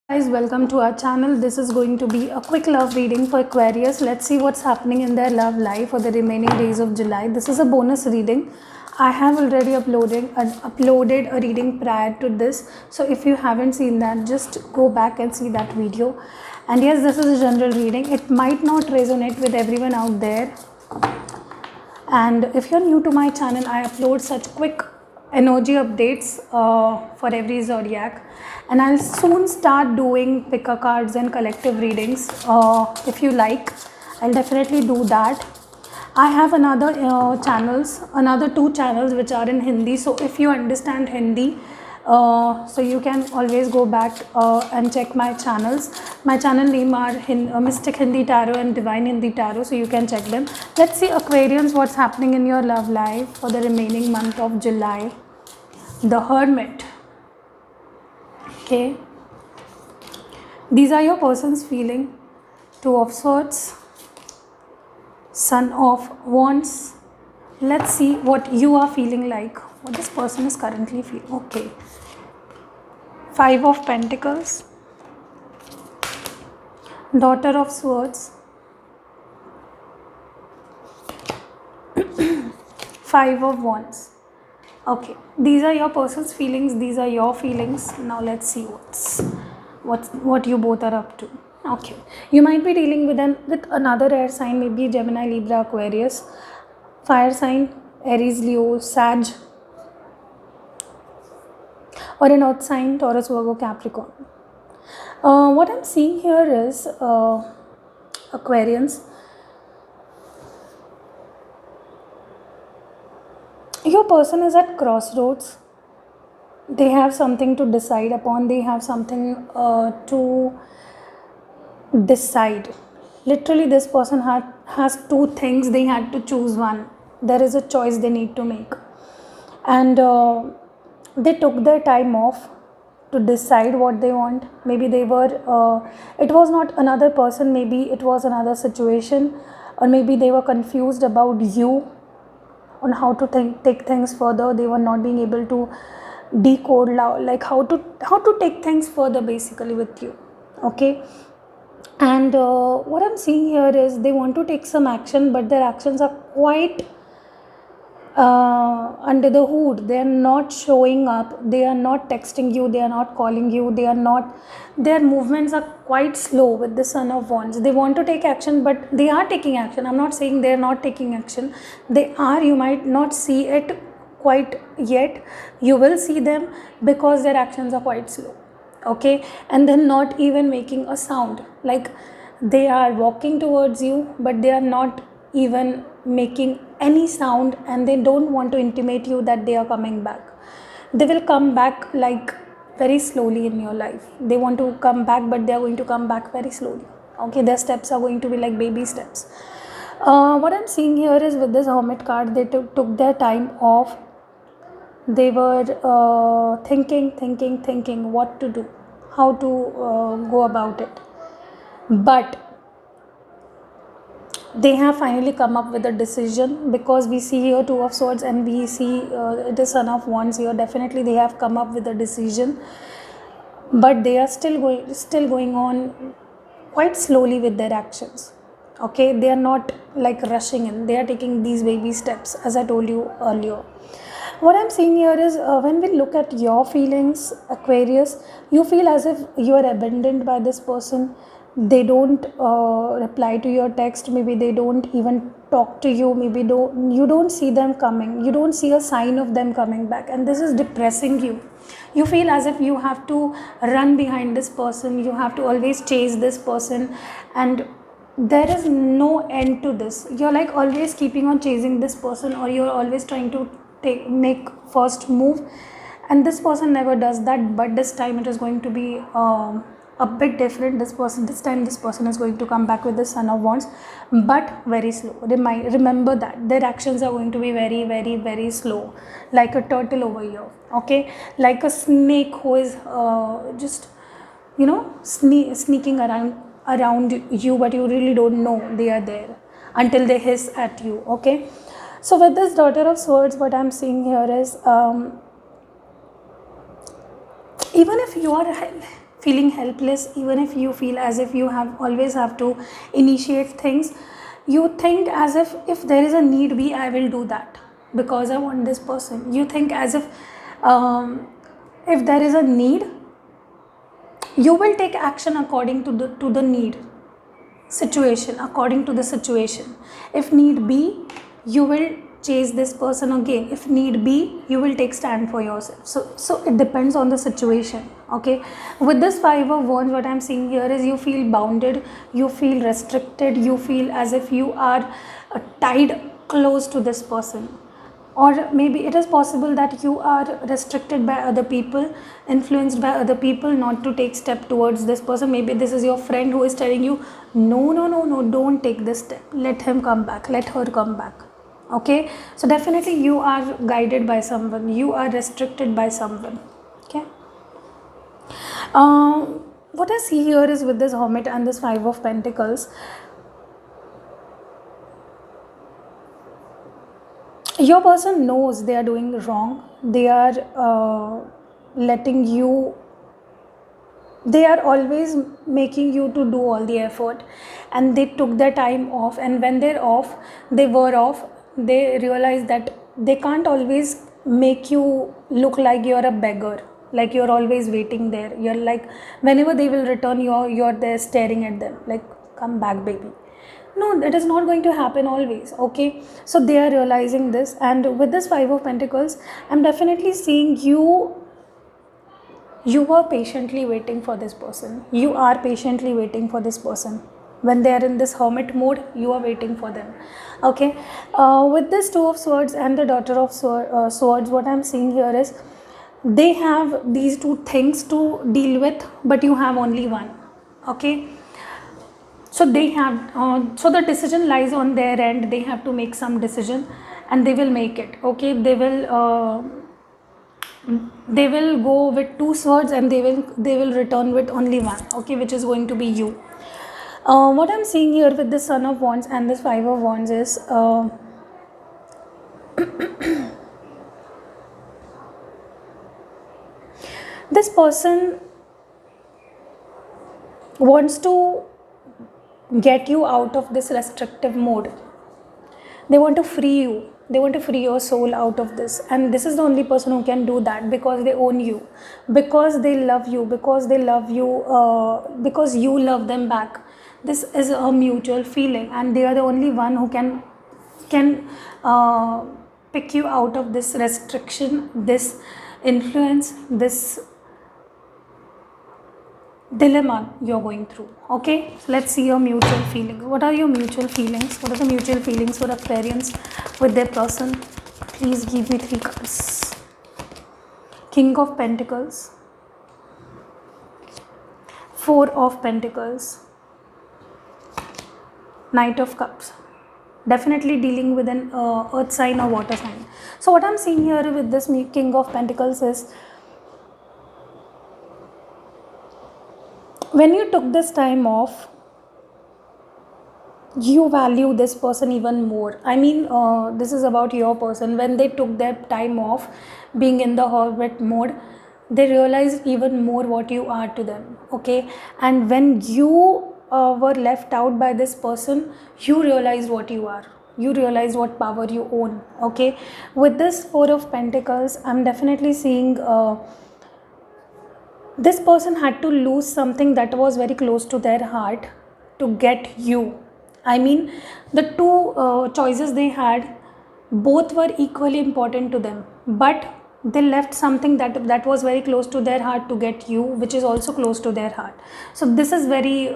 Guys, welcome to our channel. This is going to be a quick love reading for Aquarius. Let's see what's happening in their love life for the remaining days of July. This is a bonus reading. I have already uploaded a reading prior to this, so if you haven't seen that, just go back and see that video. And yes, this is a general reading. It might not resonate with everyone out there, and if you're new to my channel, I upload such quick energy updates for every zodiac, and I'll soon start doing picker cards and collective readings. If you like, I'll definitely do that. I have another two channels which are in Hindi, so if you understand Hindi, so you can always go back and check my channels. My channel name are Mystic Hindi Tarot and Divine Hindi Tarot, so you can check them. Let's see, Aquarians, what's happening in your love life for the remaining month of July. The Hermit. Okay, these are your person's feeling. Two of Swords, Son of Wands. Let's see what you are feeling like, what this person is currently feeling. Okay, Five of Pentacles, Daughter of Swords, Five of Wands. Okay, these are your person's feelings, these are your feelings. Now let's see what you both are up to. Okay, you might be dealing with another air sign, maybe Gemini, Libra, Aquarius, fire sign, Aries, Leo, Sag, or an earth sign, Taurus, Virgo, Capricorn. What I'm seeing here is Aquarians, your person is at crossroads. They have something to decide upon. They have something to decide. Literally, this person has two things. They had to choose one. There is a choice they need to make, and they took their time off to decide what they want. Maybe they were it was not another person, maybe it was another situation, or maybe they were confused about you, on how to take things further. They were not being able to decode like how to take things further basically with you. Okay, and what I'm seeing here is they want to take some action, but their actions are quite under the hood. They are not showing up, they are not texting you, they are not calling you, their movements are quite slow with the Son of Wands. They want to take action, but they are taking action. I'm not saying they are not taking action. They are. You might not see it quite yet. You will see them because their actions are quite slow. Okay, and then not even making a sound. Like, they are walking towards you, but they are not even making any sound, and they don't want to intimate you that they are coming back. They will come back like very slowly in your life. They want to come back, but they are going to come back very slowly. Okay, their steps are going to be like baby steps. What I'm seeing here is with this Hermit card, they took their time off. They were thinking what to do, how to go about it, but they have finally come up with a decision, because we see here Two of Swords and we see it is Son of Wands here. Definitely they have come up with a decision, but they are still going on quite slowly with their actions. Okay, they are not like rushing in. They are taking these baby steps, as I told you earlier. What I'm seeing here is when we look at your feelings, Aquarius, you feel as if you are abandoned by this person. They don't reply to your text. Maybe they don't even talk to you. Maybe you don't see them coming. You don't see a sign of them coming back, and this is depressing you. You feel as if you have to run behind this person. You have to always chase this person, and there is no end to this. You're like always keeping on chasing this person, or you're always trying to make first move, and this person never does that. But this time it is going to be a bit different. This time this person is going to come back with the Son of Wands, but very slow. Remember that their actions are going to be very, very, very slow, like a turtle over here. Okay, like a snake who is just sneaking around you, but you really don't know they are there until they hiss at you. Okay, so with this Daughter of Swords, what I'm seeing here is even if you feeling helpless, even if you feel as if you have always have to initiate things. You think as if there is a need be, I will do that because I want this person. You think as if there is a need, you will take action according to the need situation, according to the situation. If need be, you will chase this person again. If need be, you will take stand for yourself. So it depends on the situation. Okay, with this 5 of wands, what I'm seeing here is you feel bounded, you feel restricted, you feel as if you are tied close to this person. Or maybe it is possible that you are restricted by other people, influenced by other people not to take step towards this person. Maybe this is your friend who is telling you, no, don't take this step, let him come back, let her come back. Okay, so definitely you are guided by someone, you are restricted by someone. Okay, what I see here is with this Hermit and this 5 of Pentacles, your person knows they are doing wrong. They are letting you, they are always making you to do all the effort, and they took their time off, and when they're off, they were off, they realize that they can't always make you look like you're a beggar, like you're always waiting there. You're like, whenever they will return, you're there staring at them like, come back baby. No, that is not going to happen always. Okay, so they are realizing this, and with this 5 of Pentacles, I'm definitely seeing you are patiently waiting for this person. You are patiently waiting for this person. When they are in this Hermit mode, you are waiting for them. Okay, with this 2 of Swords and the Daughter of Swords, what I'm seeing here is they have these two things to deal with, but you have only one. Okay, so they have so the decision lies on their end. They have to make some decision, and they will make it. Okay, they will go with 2 swords, and they will return with only one. Okay, which is going to be you. What I'm seeing here with the Son of Wands and this 5 of Wands is this person wants to get you out of this restrictive mode. They want to free you. They want to free your soul out of this, and this is the only person who can do that, because they own you, because they love you, because they love you, because you love them back. This is a mutual feeling, and they are the only one who can pick you out of this restriction, this influence, this dilemma you're going through. Okay, so let's see your mutual feelings. What are your mutual feelings? What are the mutual feelings for Aquarians with their person? Please give me 3 cards. King of Pentacles, 4 of Pentacles, Knight of Cups. Definitely dealing with an earth sign or water sign. So what I'm seeing here with this King of Pentacles is, when you took this time off, you value this person even more. I mean, this is about your person. When they took their time off, being in the Hermit mode, they realized even more what you are to them. Okay, and when you were left out by this person, you realized what you are. You realize what power you own. Okay, with this 4 of Pentacles, I'm definitely seeing this person had to lose something that was very close to their heart to get you. I mean, the 2 choices they had, both were equally important to them, but they left something that was very close to their heart to get you, which is also close to their heart. So this is very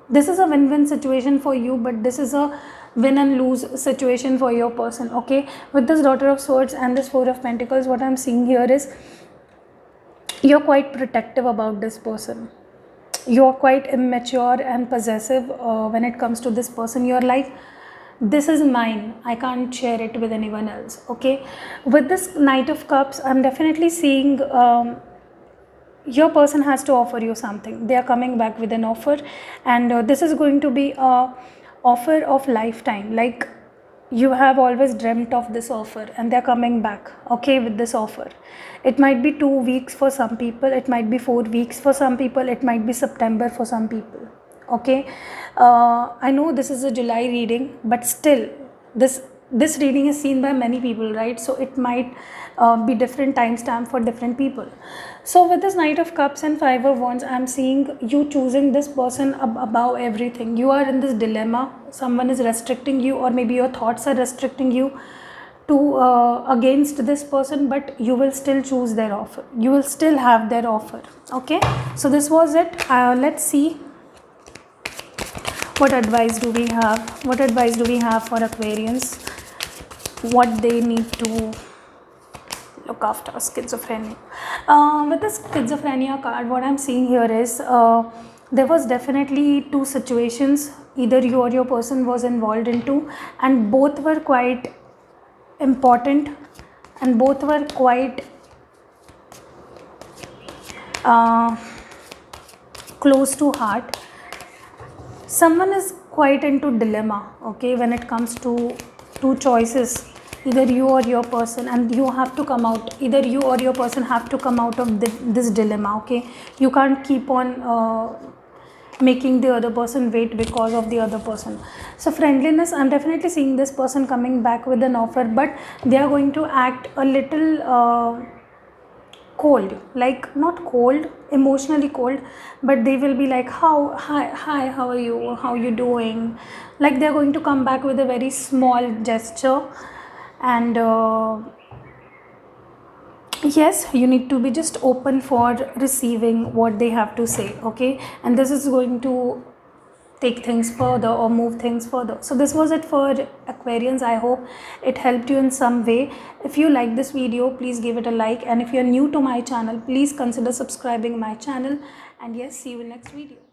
this is a win-win situation for you, but this is a win and lose situation for your person. Okay, with this Daughter of Swords and this 4 of Pentacles, what I'm seeing here is you're quite protective about this person. You're quite immature and possessive when it comes to this person. You're like, this is mine, I can't share it with anyone else. Okay, with this Knight of Cups, I'm definitely seeing your person has to offer you something. They are coming back with an offer, and this is going to be a offer of lifetime. Like, you have always dreamt of this offer and they're coming back, okay, with this offer. It might be 2 weeks for some people, it might be 4 weeks for some people, it might be September for some people, okay. I know this is a July reading, but still this reading is seen by many people, right? So it might be different timestamp for different people. So with this Knight of Cups and Five of Wands, I'm seeing you choosing this person above everything. You are in this dilemma. Someone is restricting you, or maybe your thoughts are restricting you to against this person, but you will still choose their offer. You will still have their offer, okay. So this was it. Let's see what advice do we have. What advice do we have for Aquarians? What they need to look after schizophrenia. With the schizophrenia card, what I'm seeing here is there was definitely two situations either you or your person was involved into, and both were quite important and both were quite close to heart. Someone is quite into dilemma, okay, when it comes to two choices, either you or your person, and you have to come out, either you or your person have to come out of this dilemma, okay. You can't keep on making the other person wait because of the other person. So friendliness, I'm definitely seeing this person coming back with an offer, but they are going to act a little cold, like not cold, emotionally cold, but they will be like, hi, how are you, how you doing, like they're going to come back with a very small gesture. And yes, you need to be just open for receiving what they have to say, okay, and this is going to take things further or move things further. So this was it for Aquarians. I hope it helped you in some way. If you like this video, please give it a like, and if you're new to my channel, please consider subscribing my channel. And yes, see you in next video.